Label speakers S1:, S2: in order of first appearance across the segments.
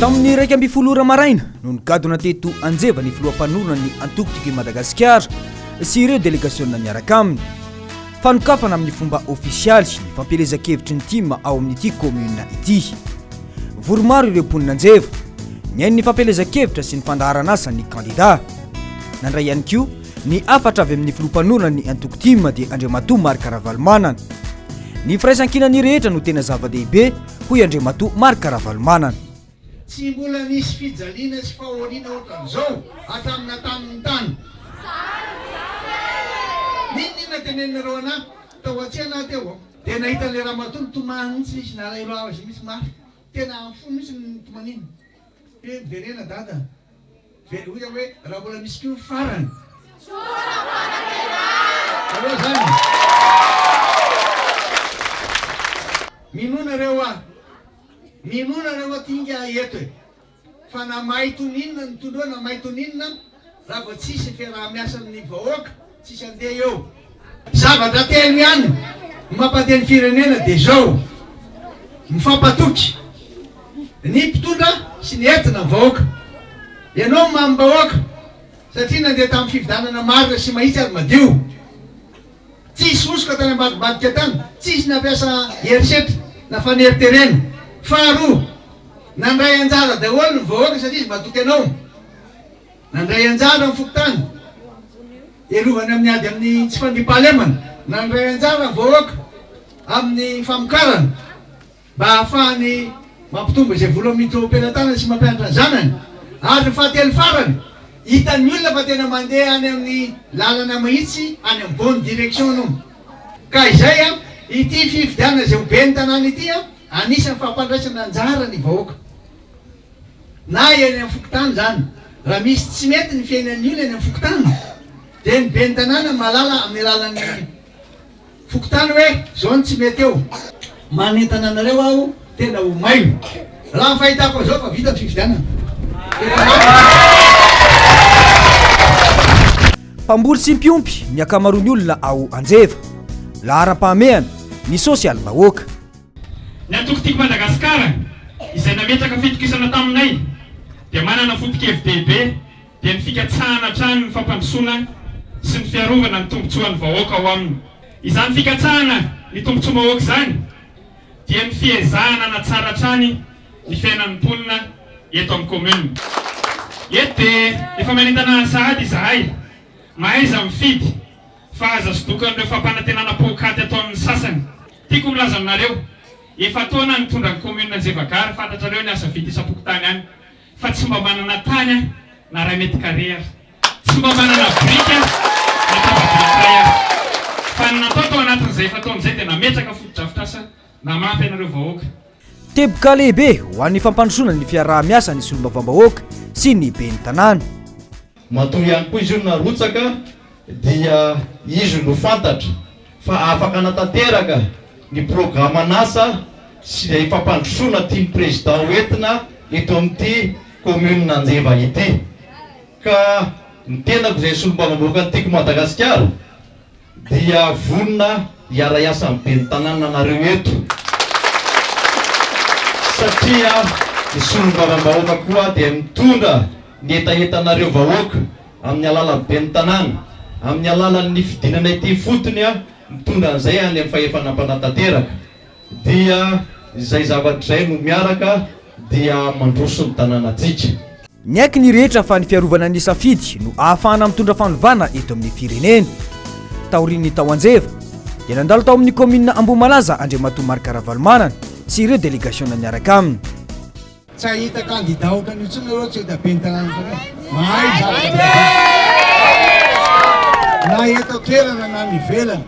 S1: tamin'ny raiky amby folora maraina no nigadona teto anjeva ny filoam-panorona ny antokotiky Madagasikara sy ireo délégationna miaraka aminy fanokafana amin'ny fomba ofisialy ny fampielezan-kevitry ny tima ao amin'ity commune ity. Voromaro ireo mponina anjeva ny hainy ny fampielezan-kevitra sy ny fandaharan'asa ny candidat. Nandray ihany koa ny afatra avy amin'ny filoam-panorona ny antokotima dia Andriamatoa Marc Ravalomanana. Ny firaisan-kinany rehetra no tena zava-dehibe hoy Andriamatoa Marc Ravalomanana.
S2: Tsy mbola nisy fijaliana sy fahoriana ohatran'izao hatramin'ny tamin'ny tany. Ninona tenenareo anahy tao atsena teo tena hita le ramatoa tomany mihitsy misy nalairao azy misy mafy tena fo misy ny tomaniny verena dada hoy hoe raha mbola misy kio farany aleo zany minonareo tinga eto e fa namay toninona ny tondroa namay toninona raha vao tsisy fiaraha-miasa amin'ny vahoaka tsisy andeha eo zavatra telo ihany mampateny firenena dia zao mifampatoky ny mpitondra sy ny entina vahoaka. Ianao mambahoaka satria nandeha tamin'ny fividanana marina sy mahitsy ary madio tsisy osoka tany ambadibadika tany tsisy nampiasa herisetra na faneriterena. Faharoa nandray anjara daholo ny vahoaka satria izy matoky anao nandray anjara ny fokotany elovany amin'ny ady amin'ny tsy fandripahalemana nandray anjara vahoaka amin'ny famokarana mba hahafahany mampitombo izay vola mitro-pelatana sy mampianatra ny zanany. Ary fahatelo farany hitan'ny olona fa tena mandeha any amin'ny lalana mahitsy any amin'ny bonne direction no ka izay a ity fifidiana izay hobe ny tanàna ity a anisan'ny fampandraisana anjara ny vahoaka na eny amin'ny fokotany zany. Raha misy tsy mety ny fiainan'ny olona eny amin'ny fokotany dia ny be ny tanàna malala amin'ny lalan'ny fokotany hoe zao ny tsy mety eo manentana anareo aho tena ho mailo raha fahitako zao fa vita ny fifidianana.
S1: Mpamboly sy mpiompy ny akamaroany olona ao anjeva laharam-pahamehana ny sosialy vahoaka.
S3: Ny antokotiky Madagasikara izay nametraka fitokisana taminay dia manana foto-kevin-dehibe dia ny fikatsahana hatrany ny fampandrosoana sy ny fiarovana ny tombotsoan'ny vahoaka ao aminy. Izany fikatsahana ny tombotsoa vahoaka izany dia ny fiezahana na tsara hatrany ny fiainan'ny mponina eto amin'ny commune. Eto dia efa manentana sahady izahay mahaiza mifidy fa aza sodokan'ireo fampanantenana pokaty atao amin'ny sasany. Tiako milaza aminareo efa taona nitondra ny commune Anjevagara fantatrareo ny asa vita isam-pokotany any fa tsy mba manana tany na ray mety carré tsy mba manana brika na tava-brikray fa natao tao anatin'izay efa taon'izay dia nametraka fotodrafitrasa na mampy anareo vahoaka.
S1: Teboka lehibe ho an'ny fampandrosoana ny fiaraha-miasa ny solombavam-bahoaka sy ny be ny tanàna.
S4: Matoa ihany koa izy io narotsaka dia izy no fantatra fa afaka natanteraka ny programan'asa sy ny fampandrosoana tiany président hoentina eto amin'ity commune Anjeva ity. Ka ny tenako izay solombavam-bahoaka nytiako Madagasikara dia vonona hiara-iasa amin'ny be ny tanàna nareo eto satria ny solombavam-bahoaka koa dia mitondra ny etaentanareo vahoaka amin'ny alalan'ny be ny tanàna amin'ny alalan'ny fidinana ity fotony a mitondra an'izay any amin'ny fahefanam-panatanteraka dia izay zavatra izay no miaraka dia mandroso ny tanànatsika.
S1: Ny aiky ny rehetra fa ny fiarovana ny safidy no ahafahana mitondra fanovana eto amin'ny firenena. Taorian'ny tao anjeva dia nandalo tao amin'ny commune Ambohimalaza Andriamatoa Marc Ravalomanana sy ireo délégationna miaraka aminy.
S2: Tsy ahita candidat ohatran'io tsy nareo tsy hita be ny tanàna mahay zavatra na eto toerana na nivelana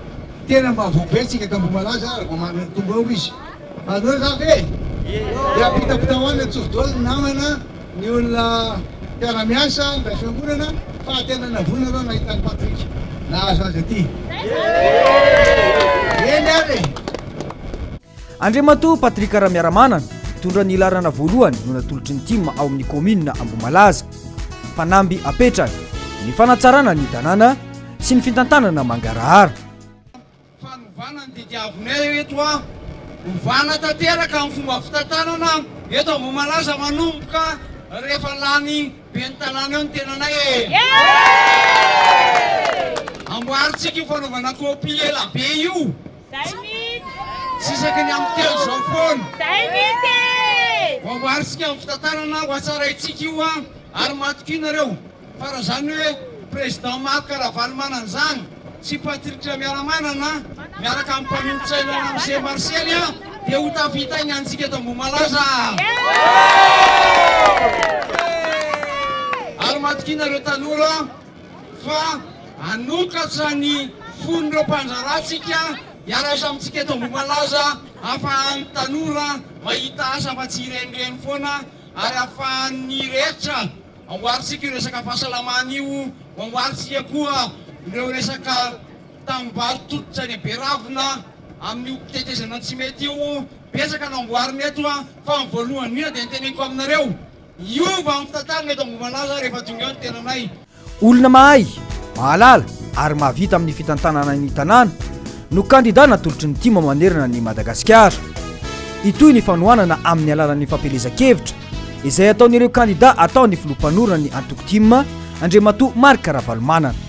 S2: tena mba voabetsika eto Ambohimalaza ary vao manana tombo eo izy manao za ve dia apitapitahoana tsofi-dolo ny namana ny olona mpiara-miasa ndray fiangonana fa tena navona reo nahitany Patrick nahazo azy aty eny ary.
S1: Andriamatoa Patrick Ramiaramanana mitondra ny ilarana voalohany no natolotry ny tima ao amin'ny commune Ambohimalaza fanamby apetrany ny fanatsarana ny tanàna sy ny fitantanana mangarahara.
S2: Fanovana ny didiavonay eto a
S5: hovana tanteraka amin'ny fomba fitantanana eto Ambohimalaza manomboka rehefa lany ben'ny tanàna eo ny tenanay e. Amboaritsika io fanaovana kopy ela be io sisaky ny amin'ny telo zao foana amboaritsika amin'ny fitantanana ho atsaraitsika io ary matokinareo fa raha zany hoe président Marc Ravalomanana zany sy Patrick Miaramanana miaraka amin'ny mpanompontsaina amin'ny Marcel dia ho tafita iny antsika eto Ambohimalaza. Ary matokinareo tanora fa anokatra ny fon'ireo mpanjaratsika hiarasa amintsika eto Ambohimalaza ahafahan'ny tanora mahita asa fa tsy irenireny foana ary ahafahan'ny rehetra amboaritsika io resaka fahasalamana io, amboaritsika koa ireo resaka tanimbary tototra ny beravina amin'ny tetezana tsy mety io betsaka namboariny eto fa ny voalohany mina dia niteneniko aminareo iova amin'ny fitantarana eto Ambohimalaza rehefa tonga eo ny tenanay.
S1: Olona mahay, mahalala ary mahavita amin'ny fitantanana ny tanàna no kandida natolotry ny tima manerana ny Madagasikara. Itoy ny fanohanana amin'ny alalan'ny fampelezan-kevitra izay ataon'ireo kandida ataon'ny filoham-panorona ny Antoko Tima Andriamatoa Marc Ravalomanana.